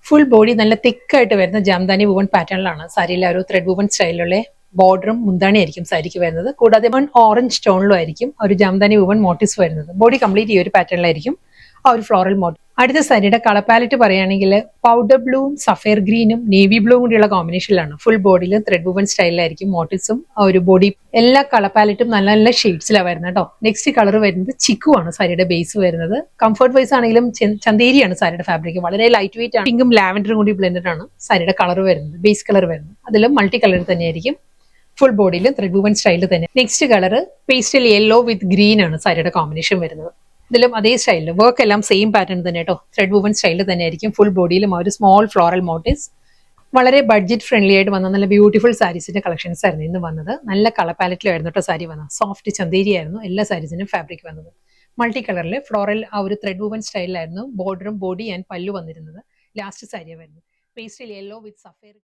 Full body നല്ല തിക്കായിട്ട് വരുന്ന ജാംദാനി വുവൺ പാറ്റേണിലാണ് സാരിയിലെ ഒരു ത്രെഡ് വുവൺ സ്റ്റൈലിലുള്ള ബോർഡറും മുന്താണി ആയിരിക്കും സാരിക്ക് വരുന്നത്. കൂടാതെ ഓറഞ്ച് ടോണിലും ആയിരിക്കും ഒരു ജാംദാനി വുവൺ മോട്ടീവ്സ് വരുന്നത്. ബോഡി കംപ്ലീറ്റ് ഈ ഒരു പാറ്റേണിലായിരിക്കും ആ ഒരു ഫ്ലോറൽ മോട്ടീവ്. അടുത്ത സാരിയുടെ കളർ പാലറ്റ് പറയുകയാണെങ്കിൽ പൗഡർ ബ്ലൂവും സഫയർ ഗ്രീനും നേവി ബ്ലൂവും കൂടിയുള്ള കോമ്പിനേഷനിലാണ്. ഫുൾ ബോഡിയിൽ ത്രെഡ് വുവൺ സ്റ്റൈലിലായിരിക്കും മോട്ടീവ്സും ആ ഒരു ബോഡി. എല്ലാ കളർ പാലറ്റും നല്ല നല്ല ഷെയ്ഡ്സിലാണ് വരുന്നത് കേട്ടോ. നെക്സ്റ്റ് കളർ വരുന്നത് ചിക്കു ആണ് സാരിയുടെ ബേസ് വരുന്നത്. കംഫർട്ട് വൈസ് ആണെങ്കിലും ചന്തേരിയാണ് സാരിയുടെ ഫാബ്രിക്. വളരെ ലൈറ്റ് വെയിറ്റ് ആണ്. പിങ്കും ലാവൻഡറും കൂടി ബ്ലെൻഡഡ് ആണ് സാരിയുടെ കളർ വരുന്നത്. ബേസ് കളർ വരുന്നത് അതിലും മൾട്ടി കളർ തന്നെയായിരിക്കും. ഫുൾ ബോഡിയിൽ ത്രെഡ് വുവൺ സ്റ്റൈലിൽ തന്നെ. നെക്സ്റ്റ് കളർ പേസ്റ്റൽ യെല്ലോ വിത്ത് ഗ്രീൻ ആണ് സാരിയുടെ കോമ്പിനേഷൻ വരുന്നത്. ഇതിലും അതേ സ്റ്റൈലിൽ വർക്ക് എല്ലാം സെയിം പാറ്റേൺ തന്നെ കേട്ടോ. ത്രെഡ് വുവൺ സ്റ്റൈലിൽ തന്നെ ആയിരിക്കും. ഫുൾ ബോഡിയിലും ഒരു സ്മോൾ ഫ്ലോറൽ മോട്ടീവ്സ്. വളരെ ബഡ്ജറ്റ് ഫ്രണ്ട്ലി ആയിട്ട് വന്ന നല്ല ബ്യൂട്ടിഫുൾ സാരീസിന്റെ കളക്ഷൻസ് ആയിരുന്നു ഇന്ന് വന്നത്. നല്ല കളർ പാലറ്റിലായിരുന്നു കേട്ടോ സാരി വന്നത്. സോഫ്റ്റ് ചന്തേരി ആയിരുന്നു എല്ലാ സാരീസിനും ഫാബ്രിക് വന്നത്. മൾട്ടി കളറിൽ ഫ്ലോറൽ ആ ഒരു ത്രെഡ് വുവൺ സ്റ്റൈലിലായിരുന്നു ബോർഡറും ബോഡി ആൻഡ് പല്ലു വന്നിരുന്നത്. ലാസ്റ്റ് സാരിയാണ് വരുന്നത് പേസ്റ്റൽ യെല്ലോ വിത്ത് സഫയർ.